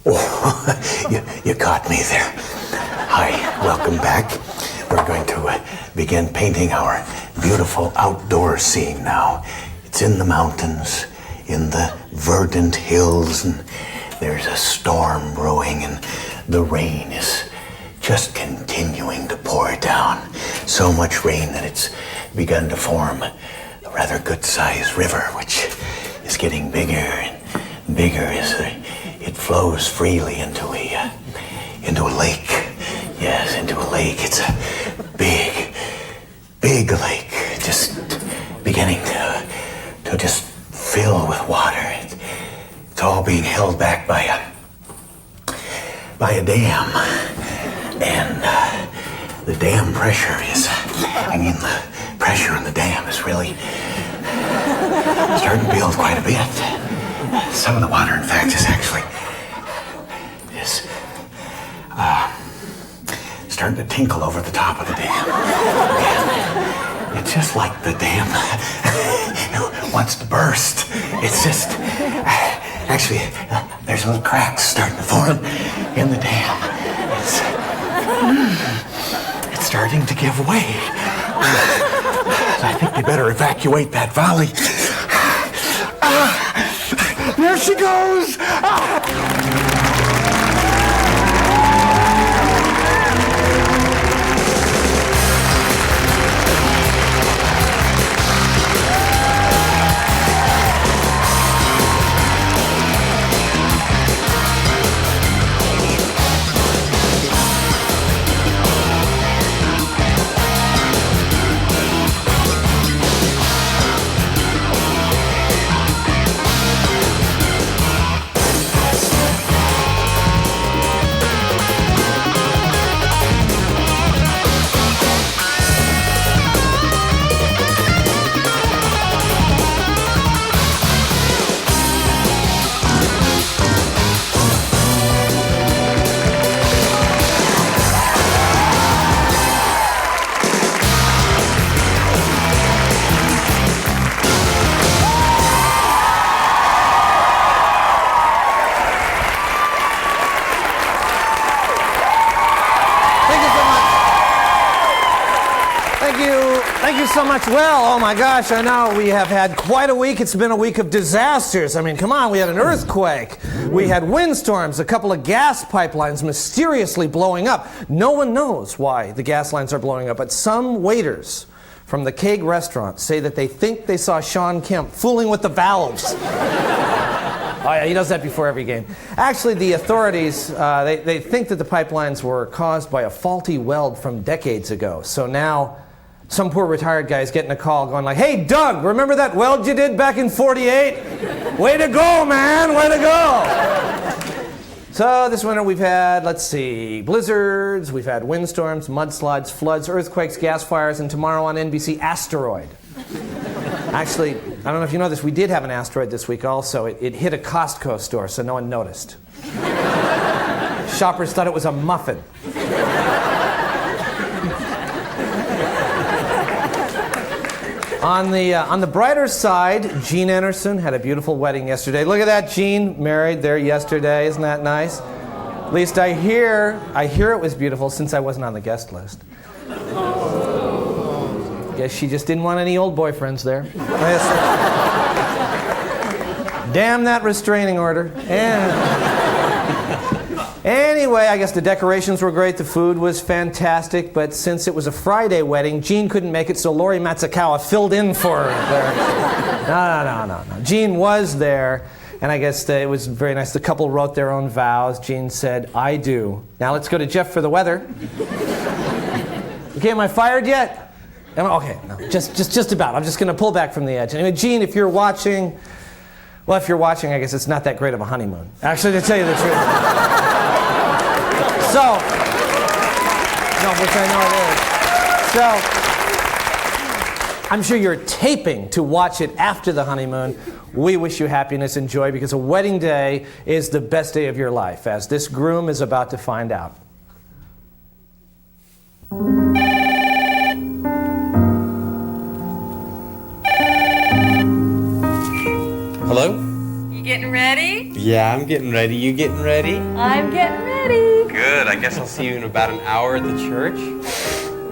Oh, you caught me there. Hi, welcome back. We're going to begin painting our beautiful outdoor scene now. It's in the mountains, in the verdant hills, and there's a storm brewing, and the rain is just continuing to pour down. So much rain that it's begun to form a rather good-sized river, which is getting bigger and bigger as it flows freely into a lake. Yes, into a lake. It's a big, big lake, just beginning to just fill with water. It's all being held back by a dam, and the dam pressure the pressure in the dam is really starting to build quite a bit. Some of the water, in fact, is actually starting to tinkle over the top of the dam. And it's just like the dam wants to burst. It's just, actually, there's little cracks starting to form in the dam. It's starting to give way. I think we better evacuate that valley. There she goes! So much. Well, oh my gosh, I know we have had quite a week. It's been a week of disasters. I mean, come on, we had an earthquake. We had windstorms, a couple of gas pipelines mysteriously blowing up. No one knows why the gas lines are blowing up, but some waiters from the Keg restaurant say that they think they saw Sean Kemp fooling with the valves. Oh yeah, he does that before every game. Actually, the authorities, they think that the pipelines were caused by a faulty weld from decades ago. So now some poor retired guy is getting a call going like, "Hey, Doug, remember that weld you did back in '48? Way to go, man, way to go." So this winter we've had, let's see, blizzards, we've had windstorms, mudslides, floods, earthquakes, gas fires, and tomorrow on NBC, asteroid. Actually, I don't know if you know this, we did have an asteroid this week also. It hit a Costco store, so no one noticed. Shoppers thought it was a muffin. On the brighter side, Gene Anderson had a beautiful wedding yesterday. Look at that, Gene, married there yesterday. Isn't that nice? At least I hear it was beautiful since I wasn't on the guest list. Guess she just didn't want any old boyfriends there. Damn that restraining order. Anyway, I guess the decorations were great, the food was fantastic, but since it was a Friday wedding, Gene couldn't make it, so Lori Matsukawa filled in for her. No. Gene was there, and I guess it was very nice. The couple wrote their own vows. Gene said, "I do." Now let's go to Jeff for the weather. Okay, am I fired yet? Okay, no, just about. I'm just going to pull back from the edge. Anyway, Gene, if you're watching, I guess it's not that great of a honeymoon. Actually, to tell you the truth. So, no, which I know it is. So, I'm sure you're taping to watch it after the honeymoon. We wish you happiness and joy because a wedding day is the best day of your life, as this groom is about to find out. Hello? You getting ready? Yeah, I'm getting ready. You getting ready? I'm getting ready. Good. I guess I'll see you in about an hour at the church.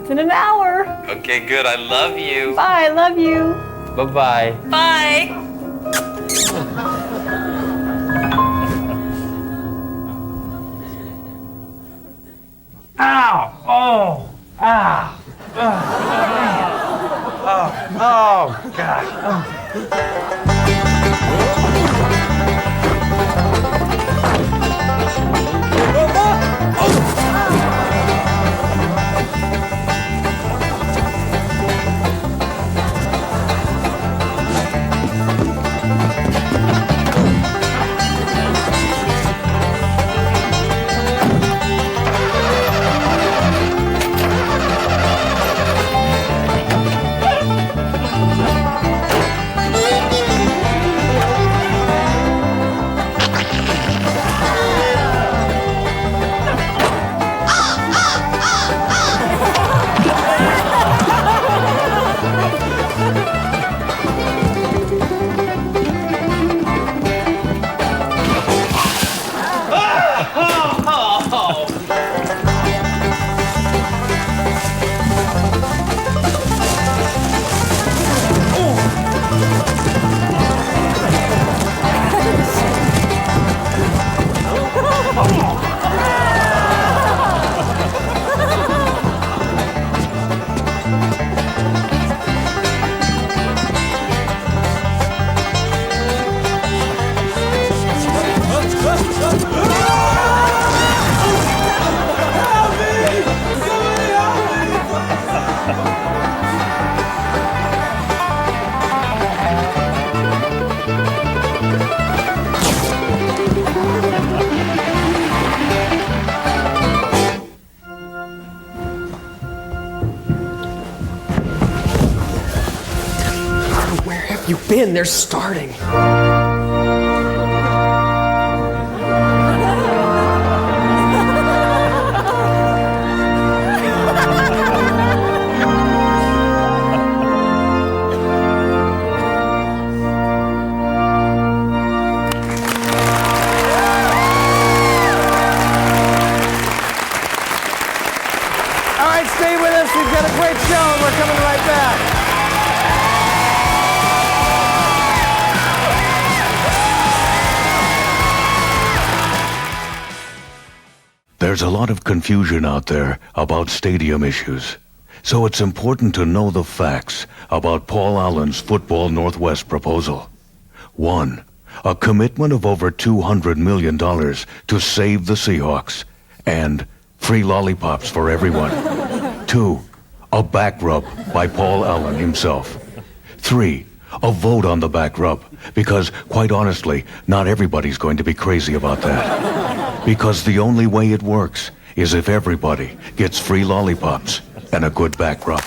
It's in an hour. Okay, good. I love you. Bye, I love you. Bye-bye. Bye. Ow! Oh! Ah! Oh, God. You've been, they're starting. All right, stay with us. We've got a great show, and we're coming right back. There's a lot of confusion out there about stadium issues. So it's important to know the facts about Paul Allen's Football Northwest proposal. 1. A commitment of over $200 million to save the Seahawks. And free lollipops for everyone. 2. A back rub by Paul Allen himself. 3. A vote on the back rub, because, quite honestly, not everybody's going to be crazy about that. Because the only way it works is if everybody gets free lollipops and a good back rub.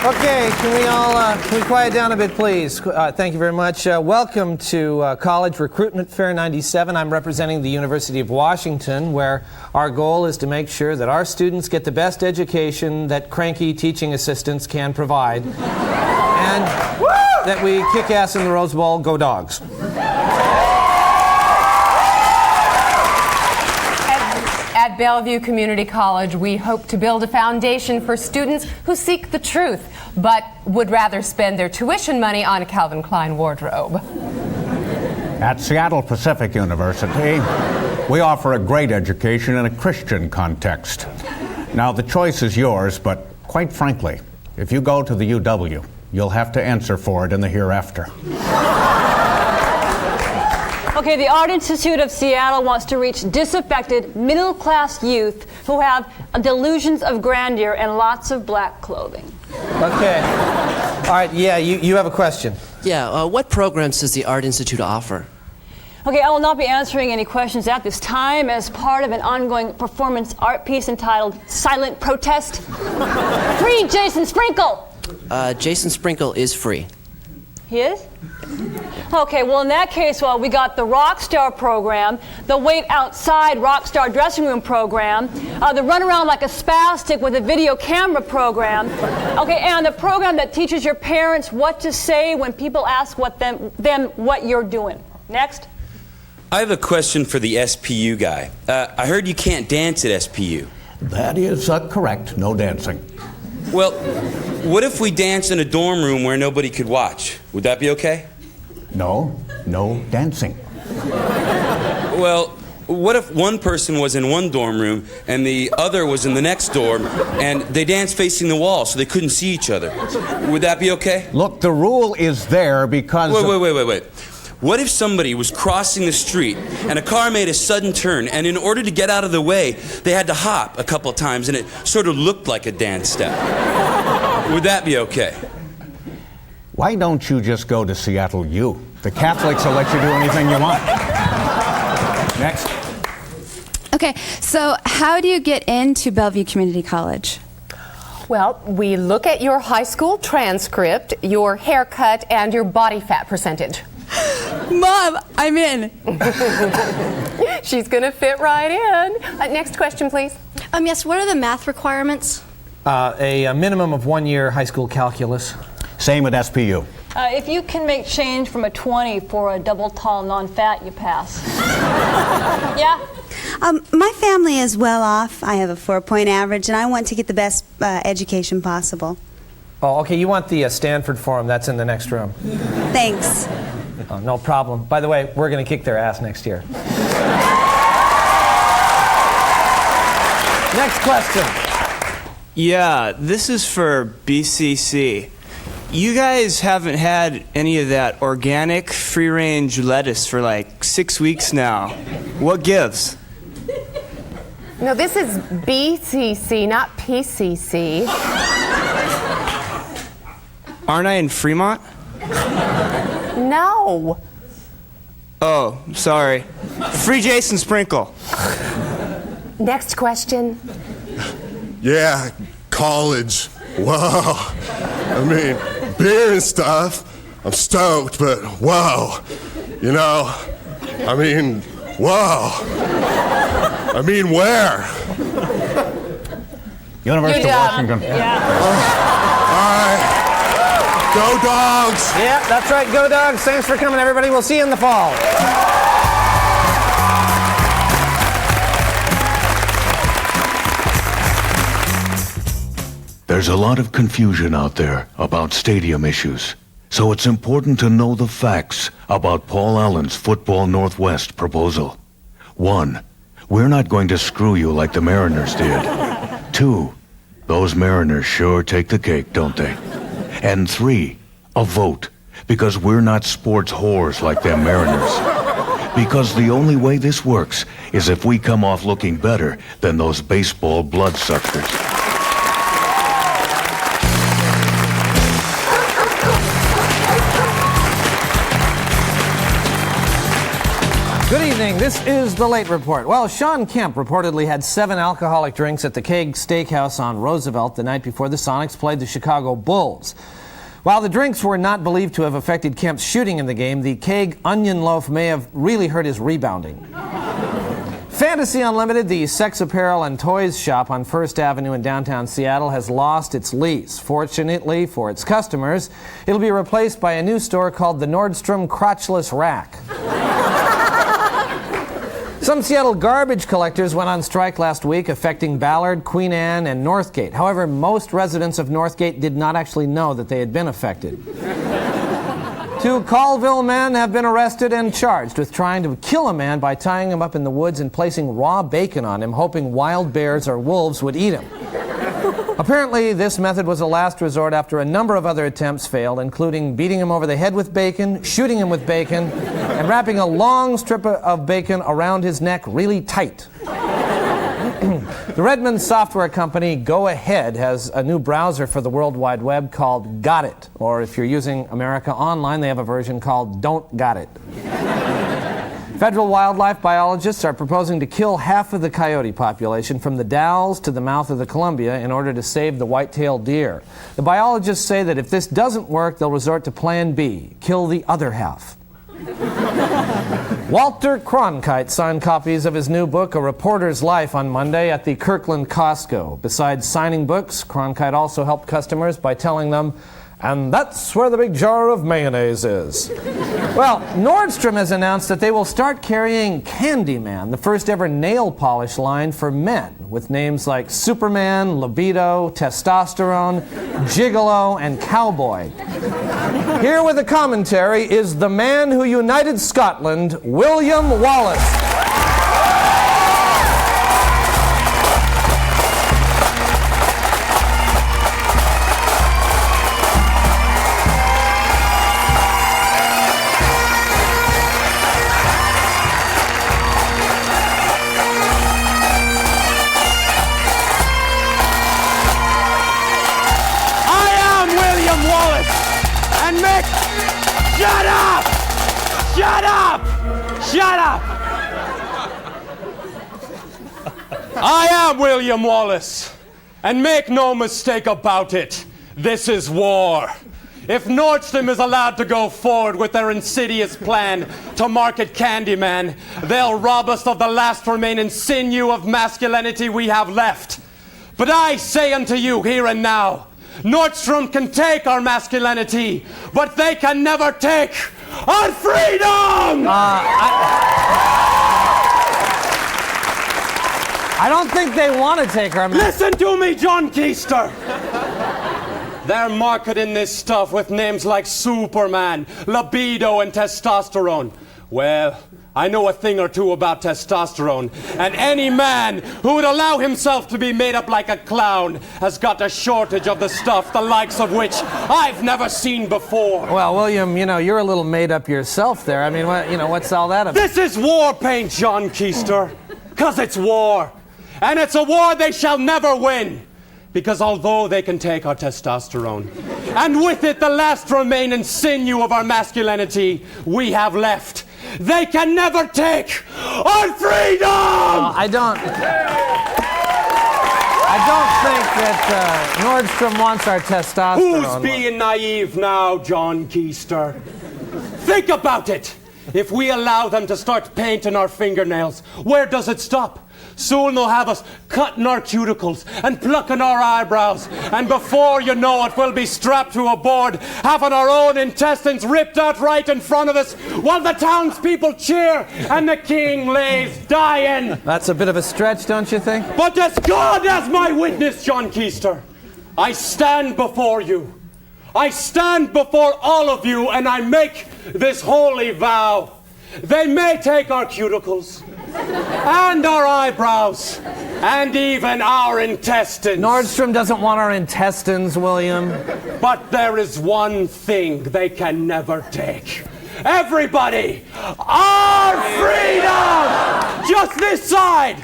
Okay, can we quiet down a bit, please? Thank you very much. Welcome to College Recruitment Fair 97. I'm representing the University of Washington, where our goal is to make sure that our students get the best education that cranky teaching assistants can provide, and that we kick ass in the Rose Bowl. Go Dogs. At Bellevue Community College, we hope to build a foundation for students who seek the truth, but would rather spend their tuition money on a Calvin Klein wardrobe. At Seattle Pacific University, we offer a great education in a Christian context. Now, the choice is yours, but quite frankly, if you go to the UW, you'll have to answer for it in the hereafter. Okay, the Art Institute of Seattle wants to reach disaffected, middle-class youth who have delusions of grandeur and lots of black clothing. Okay. All right, yeah, you have a question. Yeah, what programs does the Art Institute offer? Okay, I will not be answering any questions at this time as part of an ongoing performance art piece entitled Silent Protest. Free Jason Sprinkle! Jason Sprinkle is free. He is? Okay, well, in that case, we got the Rockstar program, the Wait Outside Rockstar Dressing Room program, the Run Around Like a Spastic with a Video Camera program, okay, and the program that teaches your parents what to say when people ask them what you're doing. Next. I have a question for the SPU guy. I heard you can't dance at SPU. That is correct. No dancing. Well, what if we dance in a dorm room where nobody could watch? Would that be okay? No dancing. Well, what if one person was in one dorm room and the other was in the next dorm and they danced facing the wall so they couldn't see each other? Would that be okay? Look, the rule is there because... Wait. What if somebody was crossing the street and a car made a sudden turn, and in order to get out of the way, they had to hop a couple of times and it sort of looked like a dance step? Would that be okay? Why don't you just go to Seattle U? The Catholics will let you do anything you want. Next. Okay, so how do you get into Bellevue Community College? Well, we look at your high school transcript, your haircut, and your body fat percentage. Mom, I'm in. She's going to fit right in. Next question, please. Yes, what are the math requirements? A minimum of 1 year high school calculus. Same with SPU. If you can make change from a 20 for a double tall non-fat, you pass. Yeah? My family is well off. I have a 4-point average, and I want to get the best education possible. Oh, okay, you want the Stanford form. That's in the next room. Thanks. Oh, no problem. By the way, we're going to kick their ass next year. Next question. Yeah, this is for BCC. You guys haven't had any of that organic free-range lettuce for like 6 weeks now. What gives? No, this is BCC, not PCC. Aren't I in Fremont? No. Oh, sorry. Free Jason Sprinkle. Next question. Yeah, college. Wow. I mean, beer and stuff. I'm stoked, but whoa. You know, I mean, whoa. I mean, where? University of Washington. All right. Go Dogs! Yeah, that's right. Go Dogs. Thanks for coming, everybody. We'll see you in the fall. There's a lot of confusion out there about stadium issues, so it's important to know the facts about Paul Allen's Football Northwest proposal. 1, we're not going to screw you like the Mariners did. 2, those Mariners sure take the cake, don't they? And 3, a vote, because we're not sports whores like them Mariners. Because the only way this works is if we come off looking better than those baseball bloodsuckers. Good evening. This is The Late Report. Well, Sean Kemp reportedly had 7 alcoholic drinks at the Keg Steakhouse on Roosevelt the night before the Sonics played the Chicago Bulls. While the drinks were not believed to have affected Kemp's shooting in the game, the Keg onion loaf may have really hurt his rebounding. Fantasy Unlimited, the sex apparel and toys shop on First Avenue in downtown Seattle, has lost its lease. Fortunately for its customers, it'll be replaced by a new store called the Nordstrom Crotchless Rack. Some Seattle garbage collectors went on strike last week, affecting Ballard, Queen Anne, and Northgate. However, most residents of Northgate did not actually know that they had been affected. 2 Colville men have been arrested and charged with trying to kill a man by tying him up in the woods and placing raw bacon on him, hoping wild bears or wolves would eat him. Apparently, this method was a last resort after a number of other attempts failed, including beating him over the head with bacon, shooting him with bacon, and wrapping a long strip of bacon around his neck really tight. The Redmond software company Go Ahead has a new browser for the World Wide Web called Got It, or if you're using America Online, they have a version called Don't Got It. Federal wildlife biologists are proposing to kill half of the coyote population from the Dalles to the mouth of the Columbia in order to save the white-tailed deer. The biologists say that if this doesn't work, they'll resort to Plan B, kill the other half. Walter Cronkite signed copies of his new book, A Reporter's Life, on Monday at the Kirkland Costco. Besides signing books, Cronkite also helped customers by telling them, "And that's where the big jar of mayonnaise is." Well, Nordstrom has announced that they will start carrying Candyman, the first ever nail polish line for men, with names like Superman, Libido, Testosterone, Gigolo, and Cowboy. Here with a commentary is the man who united Scotland, William Wallace. Shut up! Shut up! Shut up! I am William Wallace, and make no mistake about it, this is war. If Nordstrom is allowed to go forward with their insidious plan to market Candyman, they'll rob us of the last remaining sinew of masculinity we have left. But I say unto you here and now, Nordstrom can take our masculinity, but they can never take our freedom! I don't think they want to take our Listen to me, John Keister! They're marketing this stuff with names like Superman, Libido, and Testosterone. Well, I know a thing or two about testosterone, and any man who would allow himself to be made up like a clown has got a shortage of the stuff, the likes of which I've never seen before. Well, William, you know, you're a little made up yourself there. I mean, what's all that about? This is war paint, John Keister, 'cause it's war. And it's a war they shall never win. Because although they can take our testosterone, and with it the last remaining sinew of our masculinity we have left, they can never take our freedom! I don't think that Nordstrom wants our testosterone. Who's being naive now, John Keister? Think about it. If we allow them to start painting our fingernails, where does it stop? Soon they'll have us cutting our cuticles and plucking our eyebrows, and before you know it, we'll be strapped to a board, having our own intestines ripped out right in front of us, while the townspeople cheer and the king lays dying. That's a bit of a stretch, don't you think? But as God as my witness, John Keister, I stand before you. I stand before all of you, and I make this holy vow. They may take our cuticles, and our eyebrows, and even our intestines. Nordstrom doesn't want our intestines, William. But there is one thing they can never take. Everybody, our freedom! Just this side,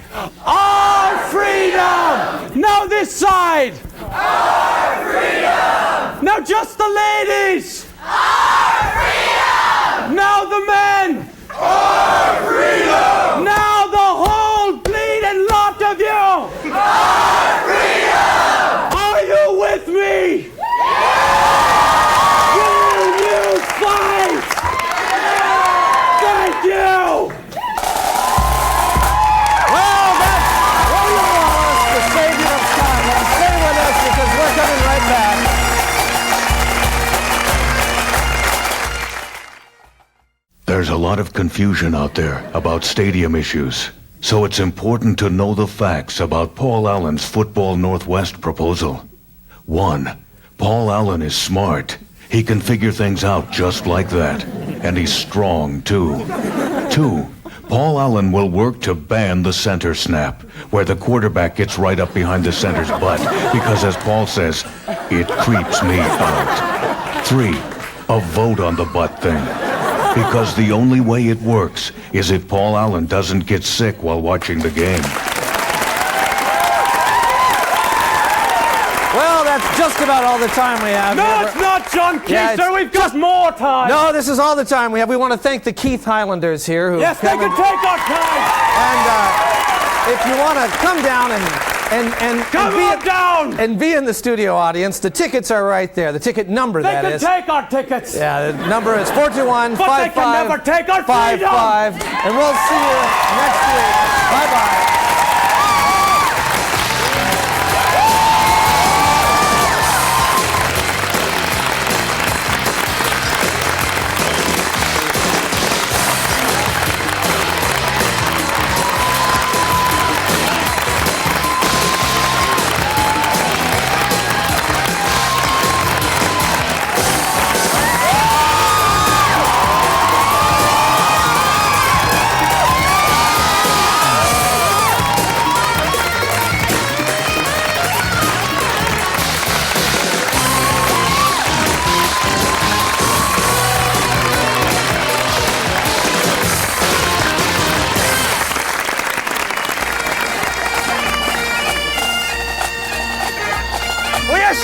our freedom! Now this side, our freedom! Now just the ladies, our freedom! Now the men, our freedom! Now the whole bleeding lot of you! Our freedom! Are you with me? Yeah! Will you fight? Yeah! Thank you! Well, that's William Wallace, the savior of Scotland. Stay with us because we're coming right back. There's a lot of confusion out there about stadium issues, so it's important to know the facts about Paul Allen's Football Northwest proposal. 1. Paul Allen is smart. He can figure things out just like that. And he's strong, too. 2. Paul Allen will work to ban the center snap, where the quarterback gets right up behind the center's butt, because as Paul says, it creeps me out. 3. A vote on the butt thing. Because the only way it works is if Paul Allen doesn't get sick while watching the game. Well, Well, that's just about all the time we have. No, it's not, John Keister. We've got more time. No, this is all the time we have. We want to thank the Keith Highlanders here. Who yes, they can take our time. And if you want to come down and be in the studio audience, the tickets are right there. The ticket number, they can take our tickets. Yeah, the number is 421-5555. But they can never take our freedom. And we'll see you next week. Bye-bye.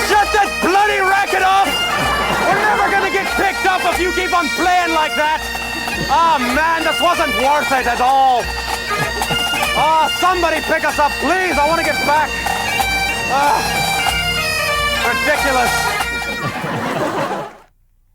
Shut that bloody racket off! We're never gonna get picked up if you keep on playing like that! Oh man, this wasn't worth it at all! Oh, somebody pick us up, please! I want to get back!